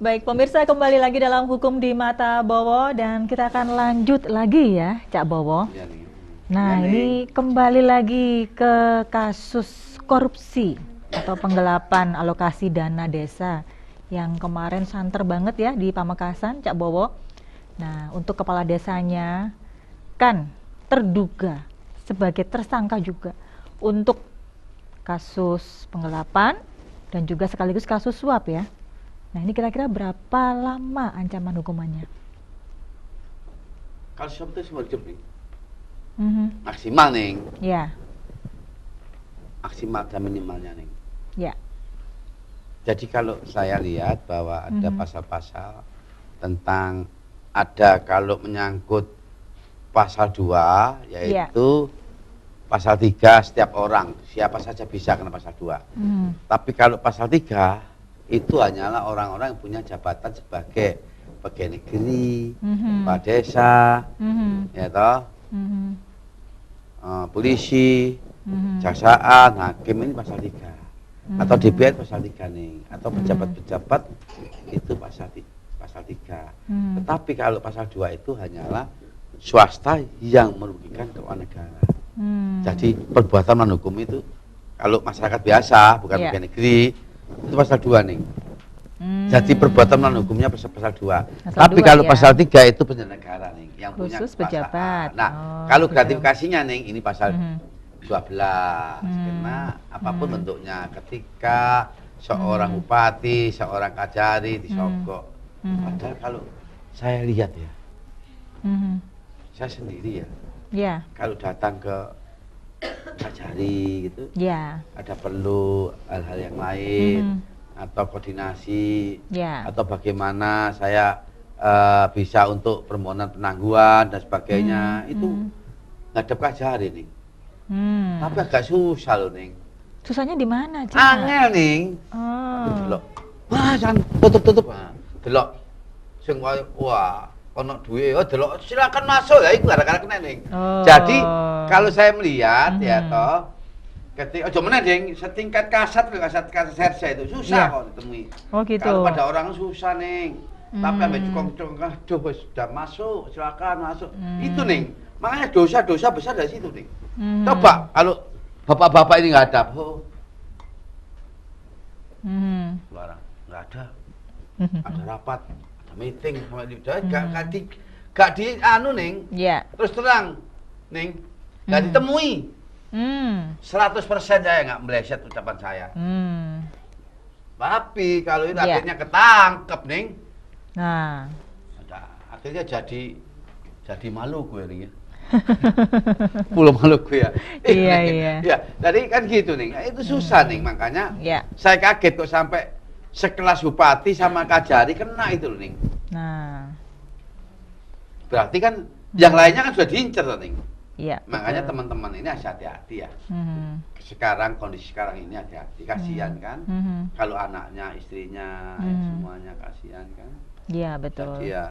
Baik, pemirsa, kembali lagi dalam Hukum di Mata Bowo dan kita akan lanjut lagi ya, Cak Bowo. Iya nih. Nah, Iya nih. ini kembali lagi ke kasus korupsi atau penggelapan alokasi dana desa yang kemarin santer banget ya di Pamekasan, Cak Bowo. Nah, untuk kepala desanya kan terduga sebagai tersangka juga untuk kasus penggelapan dan juga sekaligus kasus suap ya. Nah, ini kira-kira berapa lama ancaman hukumannya? Kalau suap itu semua hidup nih. Mhm. Maksimal nih. Ya, Maksimal dan minimalnya nih. ya. Jadi kalau saya lihat bahwa ada Mhm. pasal-pasal tentang ada kalau menyangkut pasal 2 yaitu pasal 3 setiap orang, siapa saja bisa kena pasal 2. Mhm. Tapi kalau pasal 3 itu hanyalah orang-orang yang punya jabatan sebagai pegawai negeri, Mhm. kepala desa, Mhm. ya toh, Mhm. polisi, Mhm. jaksaan, hakim ini pasal 3. Atau Mhm. DPR pasal 3 nih, atau pejabat-pejabat itu pasal 3. Mhm. Tetapi kalau pasal 2 itu hanyalah swasta yang merugikan keuangan negara. Mhm. Jadi perbuatan melawan hukum itu kalau masyarakat biasa, bukan Ya. pegawai negeri, itu pasal 2 nih. Jadi perbuatan melawan hukumnya pasal 2. Pasal Tapi 2 kalau ya. pasal 3 itu penyelenggara nih, yang punya Khusus kekuasaan. pejabat. Nah, Oh, kalau gitu. gratifikasinya nih ini pasal Mhm. 12. Karena apapun bentuknya, ketika seorang bupati, seorang kajari disogok. Padahal kalau saya lihat ya, Mhm. saya sendiri ya, Ya, kalau datang ke kajari gitu, ya. ada perlu hal-hal yang lain Mhm. atau koordinasi Ya. atau bagaimana saya bisa untuk permohonan penangguhan dan sebagainya itu ngadep kajari nih. Hmm. Tapi agak susah loh nih. Susahnya di mana, Cak? Angel nih. Aku Oh. delok. Wah, jangan tutup. Nah, delok. Sing wah, ono duwe, oh delok silakan masuk ya iku gara-gara kena ning. Oh. Jadi kalau saya melihat ya toh ketika ojo meneh ding setingkat kasat sersa itu susah Iya. kok ditemui. Oh, gitu. Kalau pada orang susah ning. Tapi ambek cukong aduh wis sudah masuk, silakan masuk. Itu ning. Makanya dosa-dosa besar dari situ ning. Coba kalau bapak-bapak ini nggak ada, oh, larang, nggak ada. Ada rapat, ada meeting, sama itu, gak di anu ning. Ya. Terus terang, ning, gak ditemui. 100% saya nggak meleset ucapan saya. Tapi kalau itu Iya. akhirnya ketangkep, ning, Nah. akhirnya jadi malu gue nih ya. Pulau Maluku ya. Iya, iya. Ya, tadi kan gitu nih. Itu susah nih, makanya Iya. saya kaget kok sampai sekelas bupati sama kajari kena itu loh nih. Nah. Berarti kan yang lainnya kan sudah diincer loh nih. Iya. Makanya betul. teman-teman ini harus hati-hati ya. Mhm. Kondisi sekarang ini hati-hati. Kasihan kan? Kalau anaknya, istrinya, ya semuanya kasihan kan. Iya, betul. Jadi ya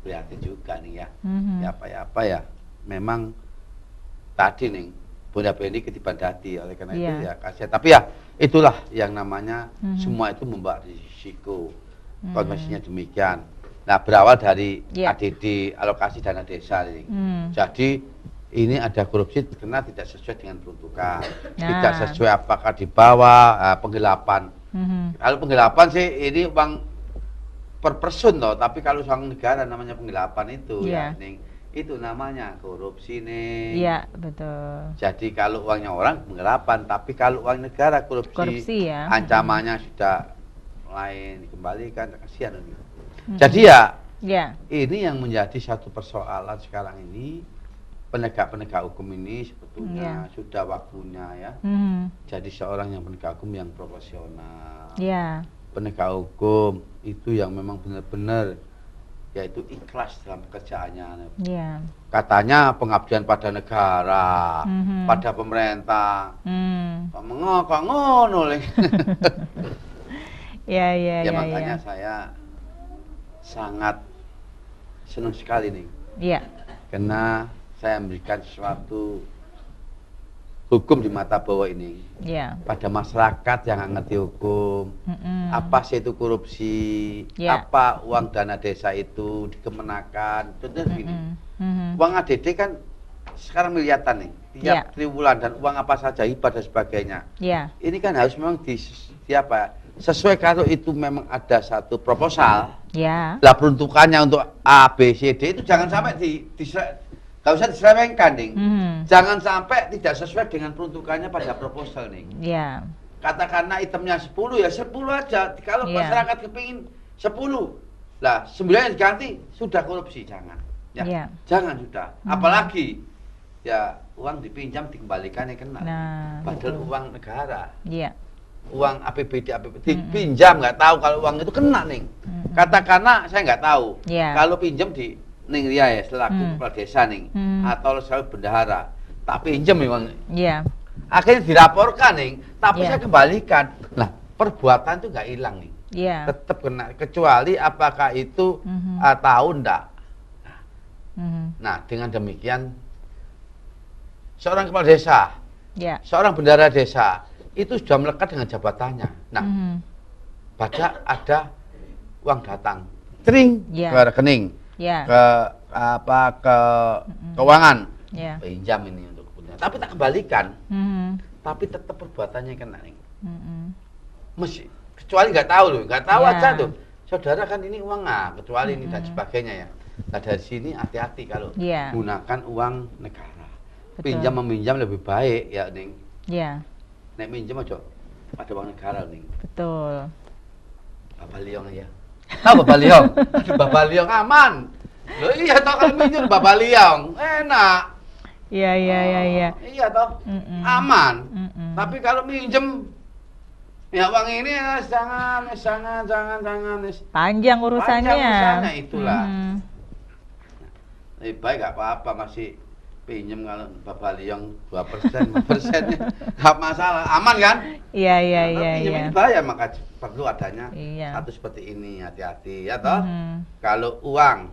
prihatin juga nih ya. Mhm. Ya apa ya. Memang tadi nih boda-beni ketiban dadi oleh karena itu Iya. ya kasihan. Tapi ya itulah yang namanya semua itu membawa risiko. Kondisinya demikian. Nah, berawal dari Iya. ADD alokasi dana desa ini. Jadi ini ada korupsi karena tidak sesuai dengan peruntukan. Tidak sesuai apakah di bawah penggelapan. Kalau penggelapan sih ini uang per person loh, tapi kalau uang negara namanya penggelapan itu Iya. ya ning, itu namanya korupsi nih. Iya, betul. Jadi kalau uangnya orang penggelapan, tapi kalau uang negara Korupsi ya. ancamannya sudah lain dikembalikan, kasihan ini. Jadi ya Iya. ini yang menjadi satu persoalan sekarang ini, penegak-penegak hukum ini sebetulnya sudah waktunya ya. Jadi seorang yang penegak hukum yang profesional. Iya. Penegak hukum itu yang memang benar-benar yaitu ikhlas dalam pekerjaannya. Iya. Katanya pengabdian pada negara, pada pemerintah. Mengapa ngono lho. Iya. Ya makanya saya sangat senang sekali nih. Iya. Karena saya memberikan sesuatu hukum di mata bawah ini. Ya. Pada masyarakat yang nggak ngerti hukum, apa sih itu korupsi, Ya. apa uang dana desa itu dikemenakan, contohnya begini. Uang ADD kan sekarang miliaran nih, tiap triwulan, dan uang apa saja hibah dan sebagainya. Ya. Ini kan harus memang sesuai kalau itu memang ada satu proposal. Ya. Lah peruntukannya untuk A, B, C, D itu jangan sampai nggak usah diselewengkan, nih. Jangan sampai tidak sesuai dengan peruntukannya pada proposal, nih. Ya. Katakanlah itemnya 10, ya 10 aja. Kalau masyarakat kepingin 10, lah 9 diganti, sudah korupsi, jangan. Ya, jangan sudah. Apalagi ya uang dipinjam dikembalikan yang kena. Nah, padahal uang negara. Iya. Uang APBD dipinjam, nggak tahu kalau uang itu kena, nih. Katakanlah saya nggak tahu. Kalau pinjam di Ning Ria ya selaku kepala desa, nih, atau selaku bendahara, tak pinjam memang. Iya. Akhirnya dilaporkan, nih, tapi saya kembalikan. Nah, perbuatan itu nggak hilang, nih. Iya. Tetap kena, kecuali apakah itu tahu ndak. Nah, dengan demikian seorang kepala desa, seorang bendahara desa itu sudah melekat dengan jabatannya. Nah, pada ada uang datang, tring ke rekening. Ke keuangan, pinjam ini untuk kepentingan, tapi tak kembalikan, tapi tetap perbuatannya kena, nih. Kecuali nggak tahu loh, nggak tahu aja tuh, saudara kan ini uang kecuali ini dan sebagainya ya. Nah dari sini hati-hati kalau gunakan uang negara. Pinjam meminjam lebih baik ya, Ning. Nek minjem aja ada uang negara, Ning. Betul. Bapak Liong ya. Tahu Bapak Liong? Bapak Liong aman. Loh iya toh, kalau minjem Bapak Liong enak. Iya. Iya toh, aman. Tapi kalau minjem ya uang ini jangan. Panjang urusannya. Itulah. Lebih baik gak apa-apa masih pinjem kalau Bapak Liong 2%, 5%, nggak masalah, aman kan? Iya. Pinjem ini bahaya, maka perlu adanya satu seperti ini, hati-hati ya toh. Kalau uang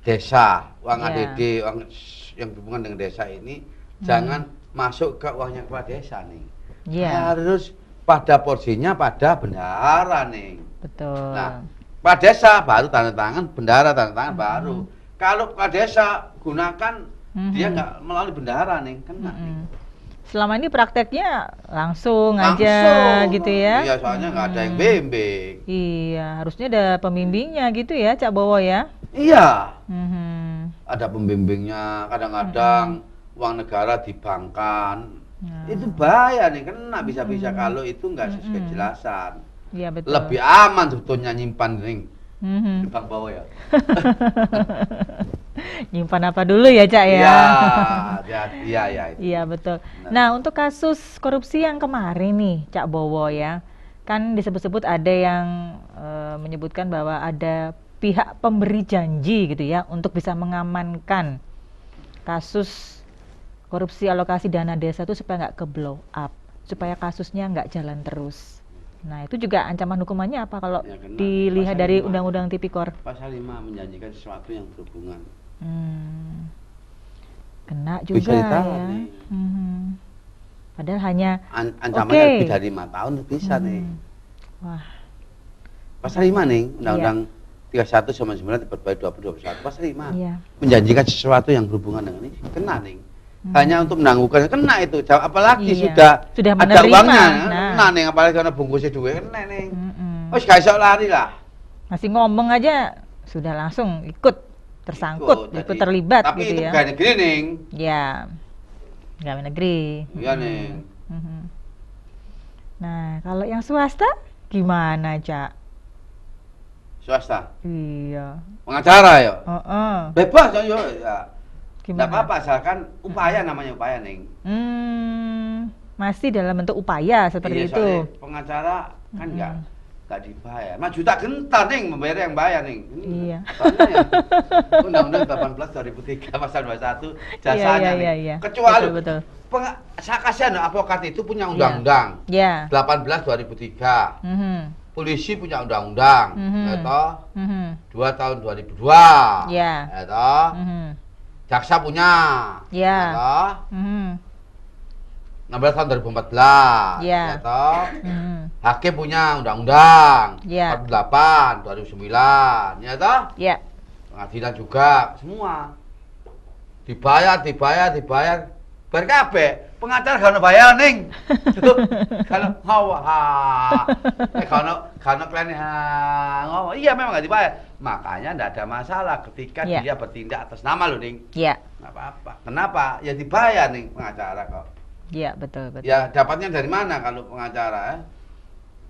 desa, uang ADD, uang yang berhubungan dengan desa ini jangan masuk ke uangnya kepala desa, nih. Harus pada porsinya pada bendahara, nih. Betul. Nah, kepala desa baru tanda tangan, bendahara tanda tangan baru. Kalau kepala desa gunakan dia nggak melalui bendahara, nih, kena. Selama ini prakteknya langsung aja gitu ya? Iya, soalnya nggak ada yang bimbing. Iya, harusnya ada pembimbingnya gitu ya, Cak Bowo ya? Iya. Ada pembimbingnya, kadang-kadang uang negara dibangkan. Itu bahaya, nih, kena bisa-bisa kalau itu nggak sesuai kejelasan. Iya, betul. Lebih aman sebetulnya nyimpan, nih. Di bank bawah ya. Nyimpan apa dulu ya, Cak ya? Iya. Iya, betul. Nah, untuk kasus korupsi yang kemarin nih, Cak Bowo ya, kan disebut-sebut ada yang menyebutkan bahwa ada pihak pemberi janji gitu ya untuk bisa mengamankan kasus korupsi alokasi dana desa itu supaya nggak ke blow up, supaya kasusnya nggak jalan terus. Nah, itu juga ancaman hukumannya apa kalau dilihat dari Undang-Undang Tipikor? Pasal 5 menjanjikan sesuatu yang berhubungan. Kena juga bisa ditahan, ya. Nih. Padahal hanya ancamannya lebih dari 5 tahun bisa, nih. Wah. Pasal 5 nih, Undang-Undang 31 sama 9 diperbarui 2021. Pasal 5 menjanjikan sesuatu yang berhubungan dengan ini kena, nih. Hanya untuk menangguhkan kena itu, apalagi sudah ada uangnya, kena, nih, apalagi karena bungkusnya duit kena, nih. Oh, gak iso lari lah. Masih ngomong aja sudah langsung ikut tersangkut, ikut terlibat tapi gitu ya. Tapi itu pegawai negeri, nih. Ya, pegawai negeri. Iya, nih. Nah, kalau yang swasta gimana, Cak? Swasta? Iya. Pengacara ya? Bebas ya. Tidak apa-apa, asalkan upaya, namanya upaya, nih. Masih dalam bentuk upaya seperti itu. Pengacara kan nggak dibayar. 5 juta gentar, nih, membayar yang bayar, nih. Iya. Ya, Undang-Undang 18 2003 pasal 21 jasanya, iya. Kecuali betul. Saya kasihan advokat itu punya undang-undang 18 2003. Polisi punya undang-undang, atau 2 tahun 2002, atau jaksa punya, 16 tahun 2014, Iya. ya toh. Hmm. Hakim punya undang-undang Iya. 48 2009, ya toh. Ya. Pengadilan juga, semua dibayar. Berkabe pengacara gak ono bayar ning. Kalau kalau klien ngomong, iya memang nggak dibayar. Makanya nggak ada masalah ketika Ya. dia bertindak atas nama lo ning. Ya. Nggak apa-apa. Kenapa? Ya dibayar nih pengacara kok. Ya, betul. Ya dapatnya dari mana kalau pengacara?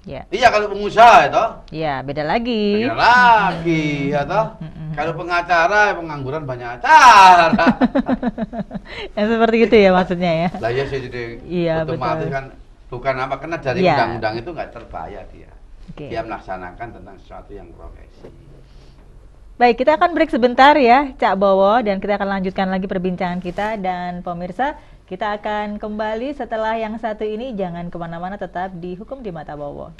Ya. Iya kalau pengusaha ya toh. Ya, beda lagi. Beda lagi ya toh. Mm-mm. Kalau pengacara pengangguran banyak acara. Yang seperti itu ya maksudnya ya. Lah ya sih jadi Iya, otomatis betul. kan bukan apa karena dari Iya. undang-undang itu nggak terbayar dia. Oke. Dia melaksanakan tentang sesuatu yang profesi. Baik, kita akan break sebentar ya, Cak Bowo, dan kita akan lanjutkan lagi perbincangan kita. Dan pemirsa, kita akan kembali setelah yang satu ini. Jangan kemana-mana, tetap di Hukum di Mata Bowo.